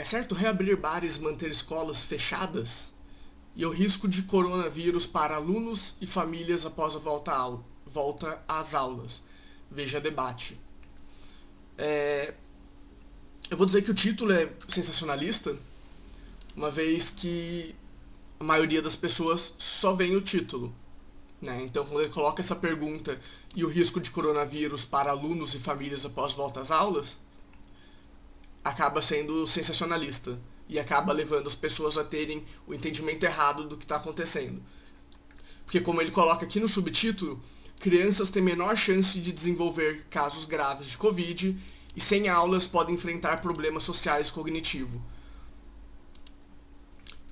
É certo reabrir bares e manter escolas fechadas? E o risco de coronavírus para alunos e famílias após a volta às aulas. Veja debate. Eu vou dizer que o título é sensacionalista, uma vez que a maioria das pessoas só vê o título. Né? Então, quando ele coloca essa pergunta e o risco de coronavírus para alunos e famílias após volta às aulas, acaba sendo sensacionalista e acaba levando as pessoas a terem o entendimento errado do que está acontecendo. Porque, como ele coloca aqui no subtítulo, crianças têm menor chance de desenvolver casos graves de Covid e sem aulas podem enfrentar problemas sociais e cognitivos.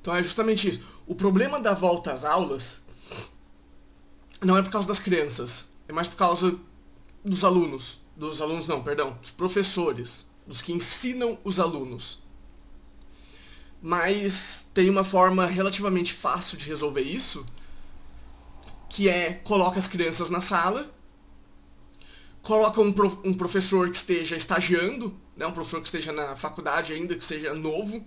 Então é justamente isso. O problema da volta às aulas não é por causa das crianças, é mais por causa dos alunos. Dos professores, dos que ensinam os alunos. Mas tem uma forma relativamente fácil de resolver isso, que é coloca as crianças na sala, coloca um professor que esteja estagiando, né, um professor que esteja na faculdade ainda, que seja novo,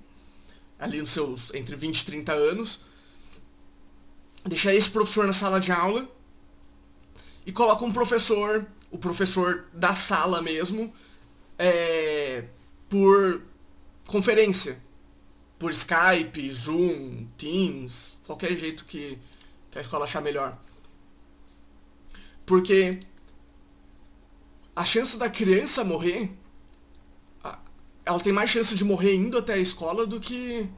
ali nos seus entre 20 e 30 anos, deixa esse professor na sala de aula e coloca o professor da sala mesmo, por conferência, por Skype, Zoom, Teams, qualquer jeito que a escola achar melhor. Porque a chance da criança morrer, ela tem mais chance de morrer indo até a escola do que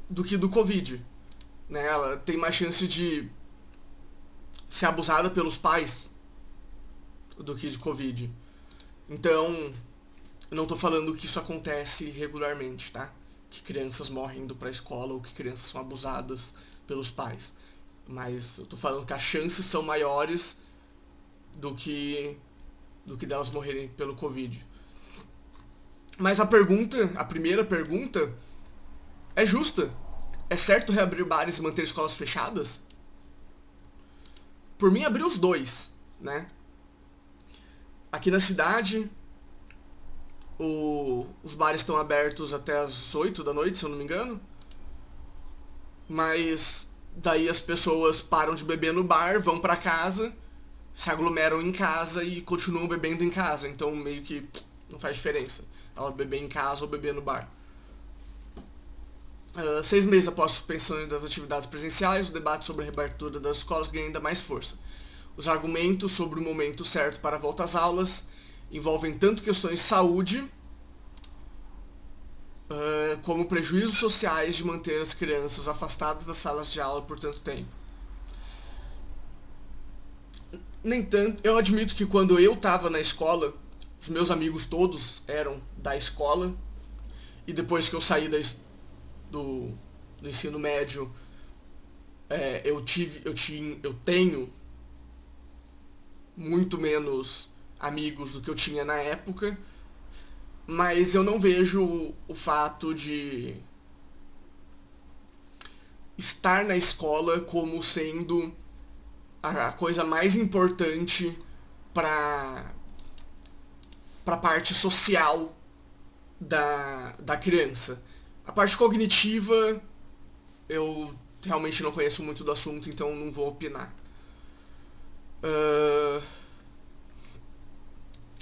do Covid. Né? Ela tem mais chance de ser abusada pelos pais do que de Covid. Então, eu não tô falando que isso acontece regularmente, tá? Que crianças morrem indo pra escola ou que crianças são abusadas pelos pais. Mas eu tô falando que as chances são maiores do que delas morrerem pelo Covid. Mas a primeira pergunta, é justa. É certo reabrir bares e manter escolas fechadas? Por mim, abrir os dois, né? Aqui na cidade, os bares estão abertos até as 8 da noite, se eu não me engano. Mas daí as pessoas param de beber no bar, vão pra casa, se aglomeram em casa e continuam bebendo em casa. Então meio que não faz diferença ela beber em casa ou beber no bar. 6 meses após a suspensão das atividades presenciais, o debate sobre a reabertura das escolas ganha ainda mais força. Os argumentos sobre o momento certo para a volta às aulas envolvem tanto questões de saúde como prejuízos sociais de manter as crianças afastadas das salas de aula por tanto tempo. Nem tanto, eu admito que quando eu estava na escola, os meus amigos todos eram da escola, e depois que eu saí do ensino médio, eu tenho muito menos amigos do que eu tinha na época, mas eu não vejo o fato de estar na escola como sendo a coisa mais importante para a parte social da criança. A parte cognitiva, eu realmente não conheço muito do assunto, então não vou opinar.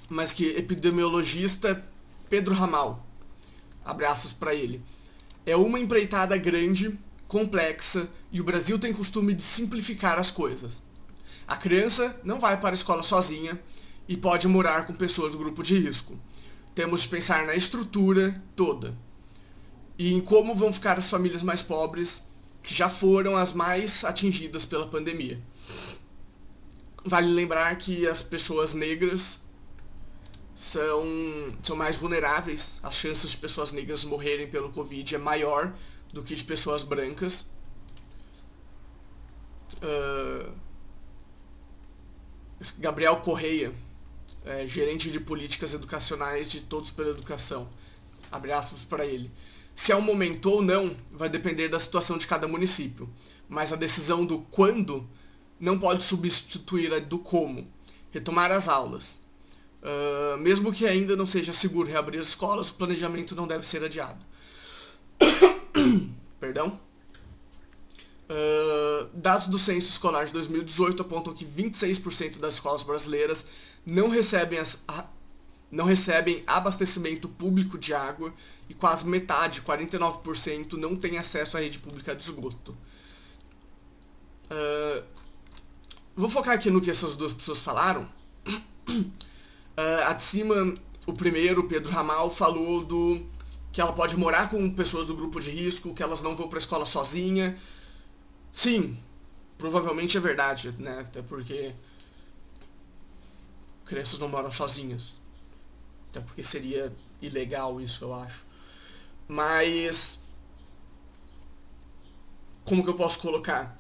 Mas que epidemiologista Pedro Ramal, abraços para ele, é uma empreitada grande, complexa, e o Brasil tem costume de simplificar as coisas. A criança não vai para a escola sozinha e pode morar com pessoas do grupo de risco. Temos de pensar na estrutura toda e em como vão ficar as famílias mais pobres, que já foram as mais atingidas pela pandemia. Vale lembrar que as pessoas negras são mais vulneráveis. As chances de pessoas negras morrerem pelo Covid é maior do que de pessoas brancas. Gabriel Correia, gerente de políticas educacionais de Todos pela Educação. Abre aspas para ele. Se é um momento ou não, vai depender da situação de cada município, mas a decisão do quando não pode substituir a do como. Retomar as aulas. Mesmo que ainda não seja seguro reabrir as escolas, o planejamento não deve ser adiado. Perdão. Dados do Censo Escolar de 2018 apontam que 26% das escolas brasileiras não recebem abastecimento público de água e quase metade, 49%, não tem acesso à rede pública de esgoto. Vou focar aqui no que essas duas pessoas falaram. A de cima, o primeiro, Pedro Ramal, falou que ela pode morar com pessoas do grupo de risco, que elas não vão para a escola sozinha. Sim, provavelmente é verdade, né? Até porque crianças não moram sozinhas. Até porque seria ilegal isso, eu acho. Mas como que eu posso colocar?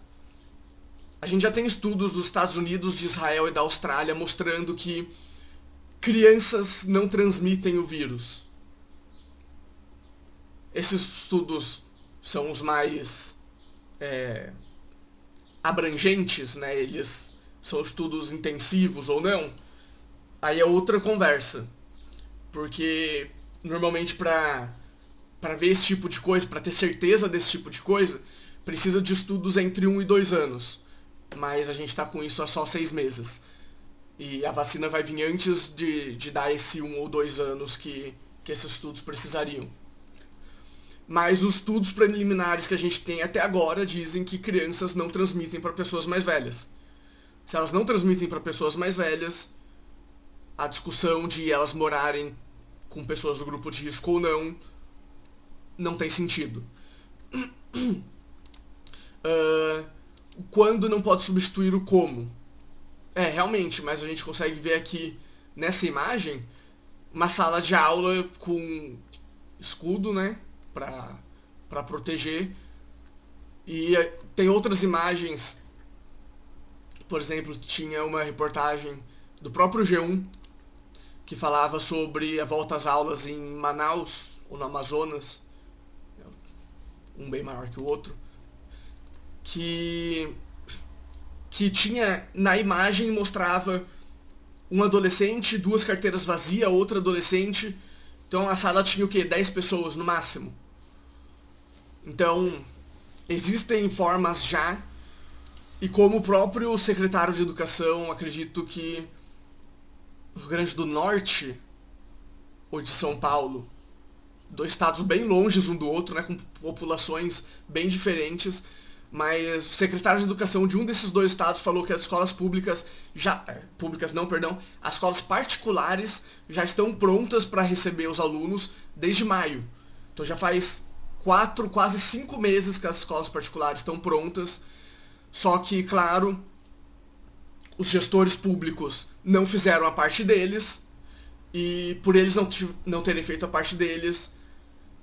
A gente já tem estudos dos Estados Unidos, de Israel e da Austrália mostrando que crianças não transmitem o vírus. Esses estudos são os mais abrangentes, né? Eles são estudos intensivos ou não. Aí é outra conversa. Porque normalmente para ver esse tipo de coisa, para ter certeza desse tipo de coisa, precisa de estudos entre 1 e 2 anos. Mas a gente está com isso há só 6 meses. E a vacina vai vir antes de dar esse 1 ou 2 anos que esses estudos precisariam. Mas os estudos preliminares que a gente tem até agora dizem que crianças não transmitem para pessoas mais velhas. Se elas não transmitem para pessoas mais velhas, a discussão de elas morarem com pessoas do grupo de risco ou não tem sentido. Quando não pode substituir o como? Realmente, mas a gente consegue ver aqui nessa imagem uma sala de aula com escudo, né, para proteger. E tem outras imagens, por exemplo, tinha uma reportagem do próprio G1 que falava sobre a volta às aulas em Manaus, ou no Amazonas, um bem maior que o outro, que tinha, na imagem mostrava um adolescente, 2 carteiras vazias, outra adolescente, então a sala tinha o quê? 10 pessoas no máximo. Então, existem formas já, e como o próprio secretário de Educação, acredito que Rio Grande do Norte ou de São Paulo, 2 estados bem longes um do outro, né, com populações bem diferentes, mas o secretário de Educação de um desses 2 estados falou que as escolas as escolas particulares já estão prontas para receber os alunos desde maio. Então já faz 4, quase 5 meses que as escolas particulares estão prontas, só que, claro, os gestores públicos não fizeram a parte deles, e por eles não terem feito a parte deles,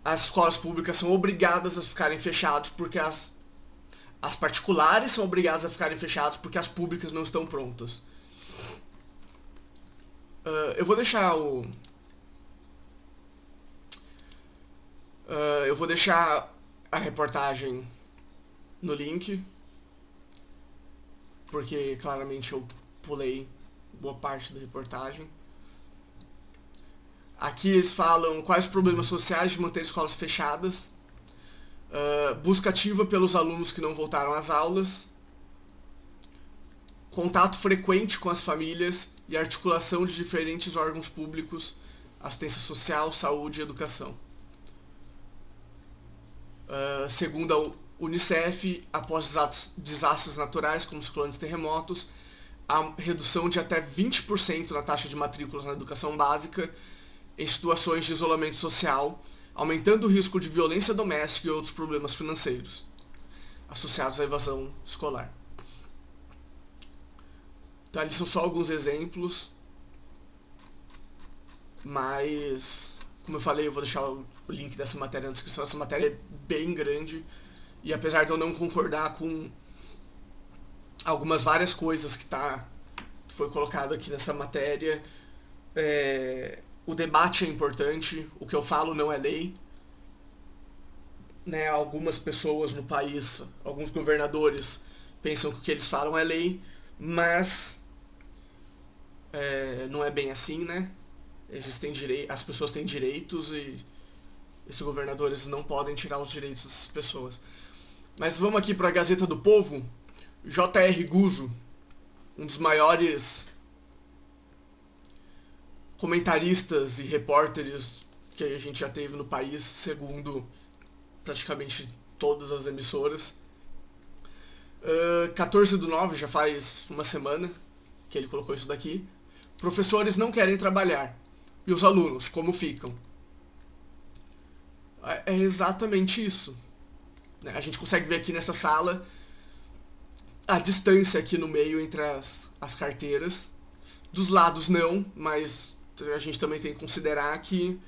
as escolas públicas são obrigadas a ficarem fechadas, porque as particulares são obrigadas a ficarem fechadas porque as públicas não estão prontas. Eu vou deixar a reportagem no link, porque claramente eu pulei boa parte da reportagem. Aqui eles falam quais os problemas sociais de manter escolas fechadas, busca ativa pelos alunos que não voltaram às aulas, contato frequente com as famílias e articulação de diferentes órgãos públicos, assistência social, saúde e educação. Segundo a Unicef, após desastres naturais como ciclones e terremotos, há redução de até 20% na taxa de matrículas na educação básica em situações de isolamento social, aumentando o risco de violência doméstica e outros problemas financeiros associados à evasão escolar. Então, ali são só alguns exemplos, mas, como eu falei, eu vou deixar o link dessa matéria na descrição. Essa matéria é bem grande, e apesar de eu não concordar com várias coisas que foi colocado aqui nessa matéria, o debate é importante, o que eu falo não é lei. Né, algumas pessoas no país, alguns governadores, pensam que o que eles falam é lei, mas não é bem assim, né? As pessoas têm direitos e esses governadores não podem tirar os direitos dessas pessoas. Mas vamos aqui para a Gazeta do Povo. J.R. Guzzo, um dos maiores comentaristas e repórteres que a gente já teve no país, segundo praticamente todas as emissoras. 14/9, já faz uma semana que ele colocou isso daqui. Professores não querem trabalhar. E os alunos, como ficam? É exatamente isso. A gente consegue ver aqui nessa sala a distância aqui no meio entre as carteiras. Dos lados não, mas a gente também tem que considerar que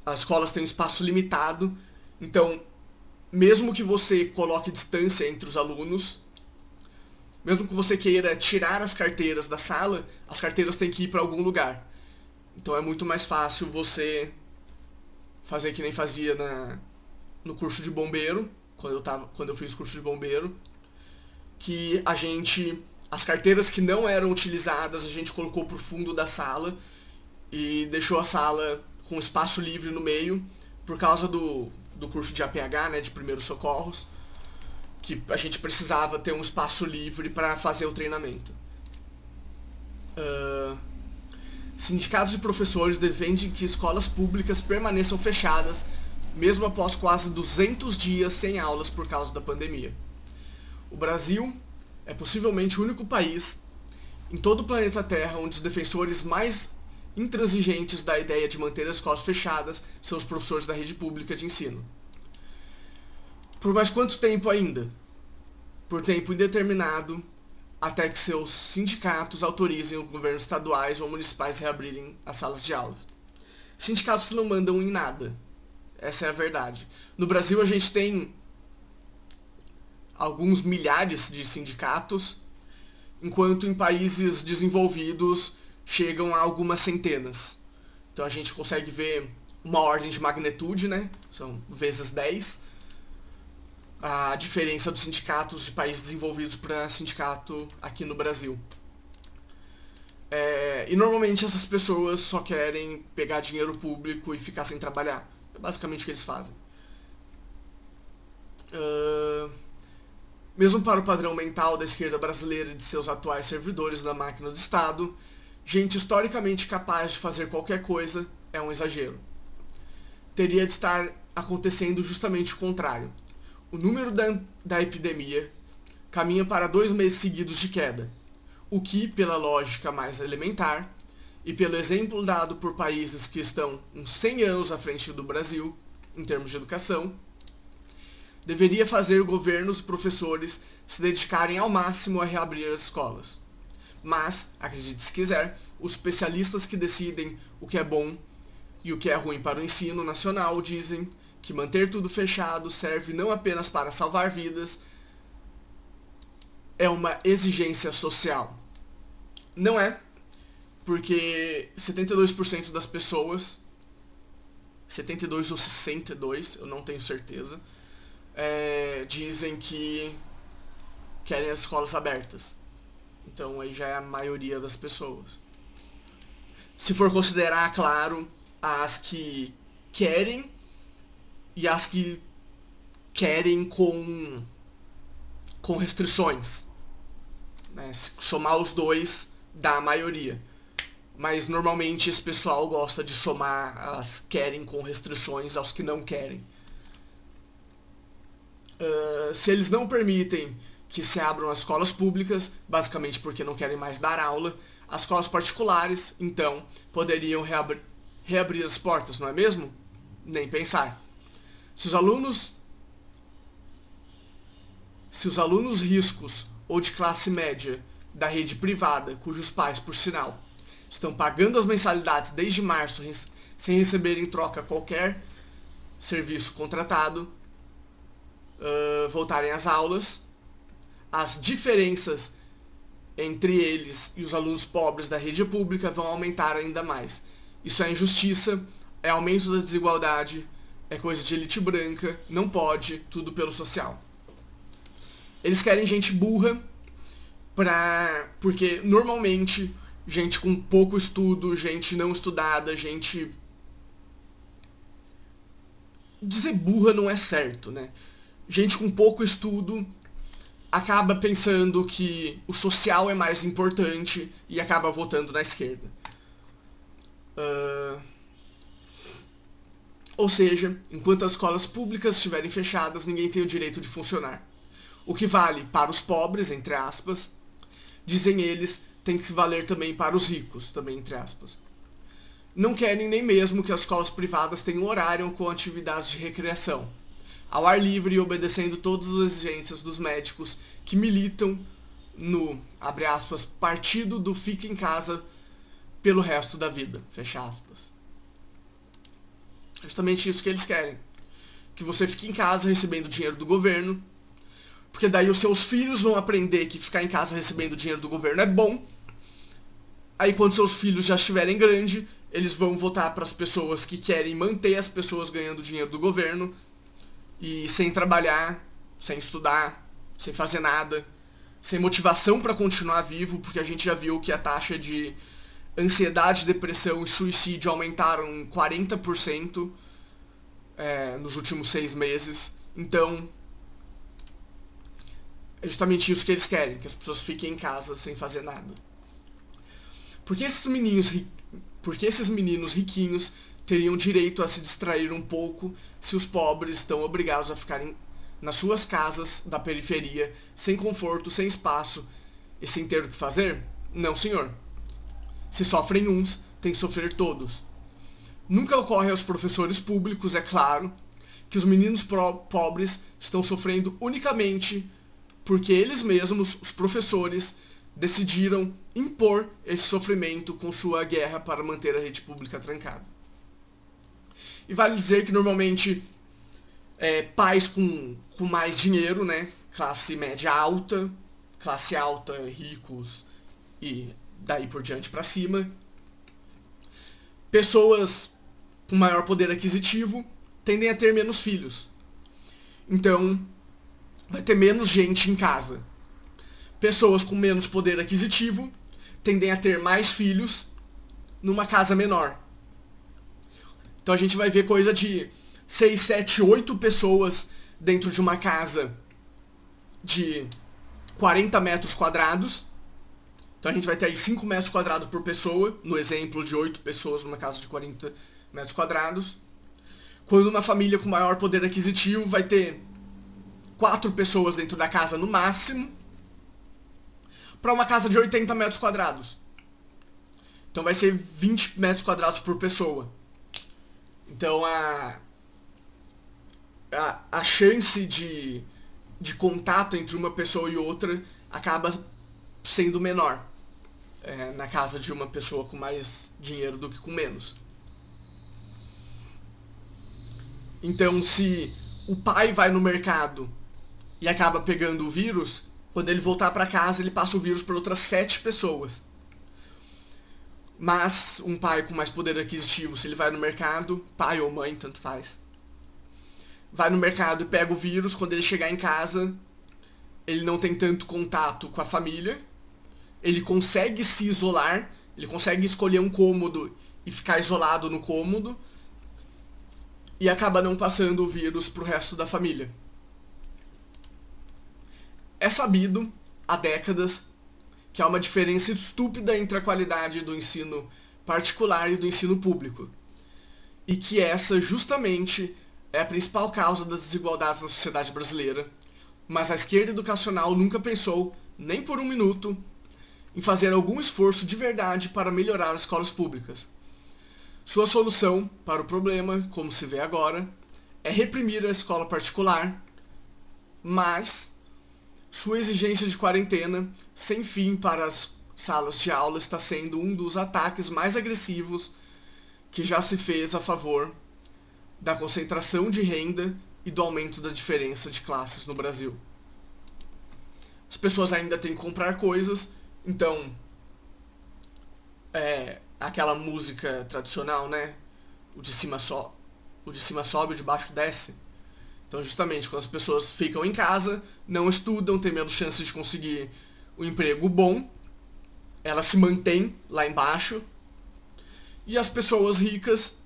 as escolas têm um espaço limitado. Então, mesmo que você coloque distância entre os alunos, mesmo que você queira tirar as carteiras da sala, as carteiras têm que ir para algum lugar. Então é muito mais fácil você fazer que nem fazia no curso de bombeiro, quando eu fiz curso de bombeiro, que as carteiras que não eram utilizadas, a gente colocou pro fundo da sala e deixou a sala com espaço livre no meio, por causa do curso de APH, né, de primeiros socorros, que a gente precisava ter um espaço livre para fazer o treinamento. Sindicatos de professores defendem que escolas públicas permaneçam fechadas, mesmo após quase 200 dias sem aulas por causa da pandemia. O Brasil é possivelmente o único país em todo o planeta Terra onde os defensores mais intransigentes da ideia de manter as escolas fechadas são os professores da rede pública de ensino. Por mais quanto tempo ainda? Por tempo indeterminado, até que seus sindicatos autorizem os governos estaduais ou municipais a reabrirem as salas de aula. Sindicatos não mandam em nada. Essa é a verdade. No Brasil a gente tem alguns milhares de sindicatos, enquanto em países desenvolvidos chegam a algumas centenas. Então a gente consegue ver uma ordem de magnitude, né? São vezes 10. A diferença dos sindicatos de países desenvolvidos para sindicato aqui no Brasil. E normalmente essas pessoas só querem pegar dinheiro público e ficar sem trabalhar. É basicamente o que eles fazem. Mesmo para o padrão mental da esquerda brasileira e de seus atuais servidores da máquina do Estado, gente historicamente capaz de fazer qualquer coisa é um exagero. Teria de estar acontecendo justamente o contrário. O número da epidemia caminha para 2 meses seguidos de queda, o que, pela lógica mais elementar, e pelo exemplo dado por países que estão uns 100 anos à frente do Brasil, em termos de educação, deveria fazer governos e professores se dedicarem ao máximo a reabrir as escolas. Mas, acredite se quiser, os especialistas que decidem o que é bom e o que é ruim para o ensino nacional dizem que manter tudo fechado serve não apenas para salvar vidas, é uma exigência social. Não é, porque 72% das pessoas, 72 ou 62, eu não tenho certeza, dizem que querem as escolas abertas. Então aí já é a maioria das pessoas. Se for considerar, claro, as que querem e as que querem com restrições. Né? Se somar os dois, dá a maioria. Mas normalmente esse pessoal gosta de somar as querem com restrições aos que não querem. Se eles não permitem que se abram as escolas públicas, basicamente porque não querem mais dar aula, as escolas particulares, então, poderiam reabrir as portas, não é mesmo? Nem pensar. Se os alunos riscos ou de classe média da rede privada, cujos pais, por sinal, estão pagando as mensalidades desde março sem receber em troca qualquer serviço contratado, voltarem às aulas, as diferenças entre eles e os alunos pobres da rede pública vão aumentar ainda mais. Isso é injustiça, é aumento da desigualdade, é coisa de elite branca, não pode, tudo pelo social. Eles querem gente burra porque normalmente gente com pouco estudo, gente não estudada, gente... Dizer burra não é certo, né? Gente com pouco estudo acaba pensando que o social é mais importante e acaba votando na esquerda. Ou seja, enquanto as escolas públicas estiverem fechadas, ninguém tem o direito de funcionar. O que vale para os pobres, entre aspas, dizem eles, tem que valer também para os ricos, também entre aspas. Não querem nem mesmo que as escolas privadas tenham horário com atividades de recreação, ao ar livre e obedecendo todas as exigências dos médicos que militam no, abre aspas, partido do fica em casa pelo resto da vida, fecha aspas. Justamente isso que eles querem. Que você fique em casa recebendo dinheiro do governo, porque daí os seus filhos vão aprender que ficar em casa recebendo dinheiro do governo é bom. Aí quando seus filhos já estiverem grandes, eles vão votar para as pessoas que querem manter as pessoas ganhando dinheiro do governo e sem trabalhar, sem estudar, sem fazer nada, sem motivação para continuar vivo, porque a gente já viu que a taxa de ansiedade, depressão e suicídio aumentaram em 40% nos últimos 6 meses. Então, é justamente isso que eles querem, que as pessoas fiquem em casa sem fazer nada. Porque esses meninos riquinhos teriam direito a se distrair um pouco se os pobres estão obrigados a ficarem nas suas casas da periferia, sem conforto, sem espaço e sem ter o que fazer? Não, senhor. Se sofrem uns, tem que sofrer todos. Nunca ocorre aos professores públicos, é claro, que os meninos pobres estão sofrendo unicamente porque eles mesmos, os professores, decidiram impor esse sofrimento com sua guerra para manter a rede pública trancada. E vale dizer que normalmente pais com mais dinheiro, né, classe média alta, classe alta, ricos e daí por diante para cima, pessoas com maior poder aquisitivo tendem a ter menos filhos. Então, vai ter menos gente em casa. Pessoas com menos poder aquisitivo tendem a ter mais filhos numa casa menor. Então a gente vai ver coisa de 6, 7, 8 pessoas dentro de uma casa de 40 metros quadrados. Então a gente vai ter aí 5 metros quadrados por pessoa, no exemplo de 8 pessoas numa casa de 40 metros quadrados. Quando uma família com maior poder aquisitivo vai ter 4 pessoas dentro da casa no máximo, para uma casa de 80 metros quadrados. Então vai ser 20 metros quadrados por pessoa. Então a chance de contato entre uma pessoa e outra acaba sendo menor na casa de uma pessoa com mais dinheiro do que com menos. Então, se o pai vai no mercado e acaba pegando o vírus, quando ele voltar para casa, ele passa o vírus para outras 7 pessoas. Mas um pai com mais poder aquisitivo, se ele vai no mercado, pai ou mãe, tanto faz, vai no mercado e pega o vírus, quando ele chegar em casa, ele não tem tanto contato com a família, ele consegue se isolar, ele consegue escolher um cômodo e ficar isolado no cômodo, e acaba não passando o vírus pro resto da família. É sabido, há décadas, que há uma diferença estúpida entre a qualidade do ensino particular e do ensino público. E que essa, justamente, é a principal causa das desigualdades na sociedade brasileira. Mas a esquerda educacional nunca pensou, nem por um minuto, em fazer algum esforço de verdade para melhorar as escolas públicas. Sua solução para o problema, como se vê agora, é reprimir a escola particular, mas sua exigência de quarentena sem fim para as salas de aula está sendo um dos ataques mais agressivos que já se fez a favor da concentração de renda e do aumento da diferença de classes no Brasil. As pessoas ainda têm que comprar coisas, então aquela música tradicional, né? O de cima sobe, o de baixo desce. Então, justamente, quando as pessoas ficam em casa, não estudam, têm menos chance de conseguir um emprego bom, ela se mantém lá embaixo, e as pessoas ricas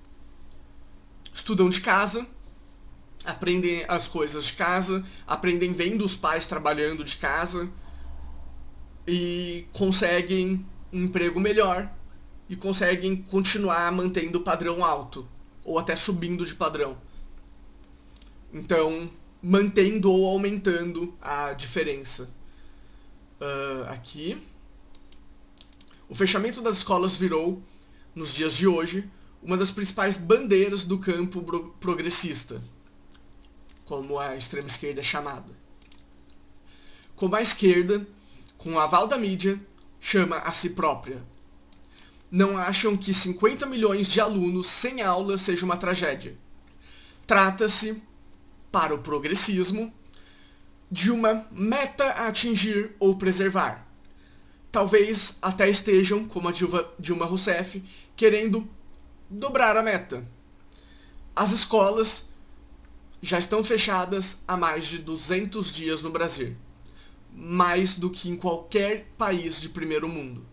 estudam de casa, aprendem as coisas de casa, aprendem vendo os pais trabalhando de casa e conseguem um emprego melhor e conseguem continuar mantendo o padrão alto ou até subindo de padrão. Então, mantendo ou aumentando a diferença. Aqui. O fechamento das escolas virou, nos dias de hoje, uma das principais bandeiras do campo progressista, como a extrema esquerda é chamada. Como a esquerda, com o aval da mídia, chama a si própria. Não acham que 50 milhões de alunos sem aula seja uma tragédia. Trata-se, para o progressismo, de uma meta a atingir ou preservar. Talvez até estejam, como a Dilma Rousseff, querendo dobrar a meta. As escolas já estão fechadas há mais de 200 dias no Brasil. Mais do que em qualquer país de primeiro mundo.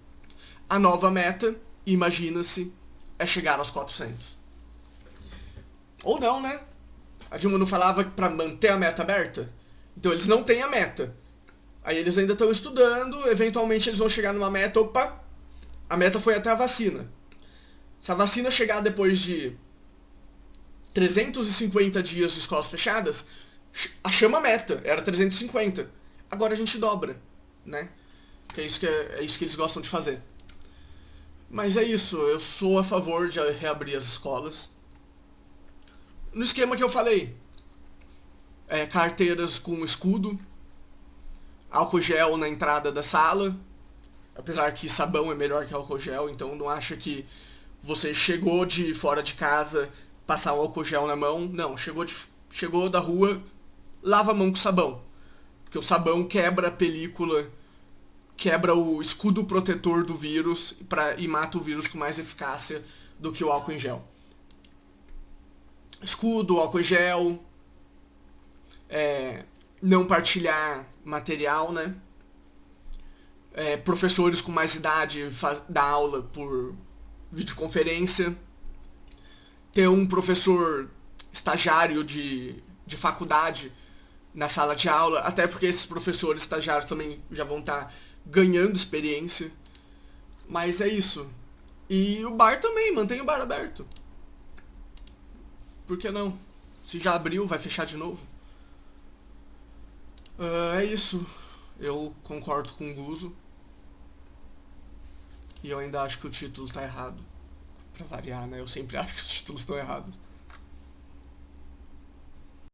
A nova meta, imagina-se, é chegar aos 400. Ou não, né? A Dilma não falava para manter a meta aberta? Então eles não têm a meta. Aí eles ainda estão estudando, eventualmente eles vão chegar numa meta, opa, a meta foi até a vacina. Se a vacina chegar depois de 350 dias de escolas fechadas, achamos a meta, era 350. Agora a gente dobra, né? Que é isso que eles gostam de fazer. Mas é isso, eu sou a favor de reabrir as escolas. No esquema que eu falei, carteiras com escudo, álcool gel na entrada da sala, apesar que sabão é melhor que álcool gel, então não acha que você chegou de fora de casa, passar um álcool gel na mão. Não, chegou da rua, lava a mão com sabão. Porque o sabão quebra a película, quebra o escudo protetor do vírus e mata o vírus com mais eficácia do que o álcool em gel. Escudo, álcool gel, não partilhar material, né? Professores com mais idade dar aula por videoconferência. Ter um professor estagiário de faculdade na sala de aula, até porque esses professores estagiários também já vão estar ganhando experiência. Mas é isso. E o bar também, mantém o bar aberto. Por que não? Se já abriu, vai fechar de novo. É isso. Eu concordo com o Guzo. E eu ainda acho que o título tá errado. Pra variar, né? Eu sempre acho que os títulos estão errados.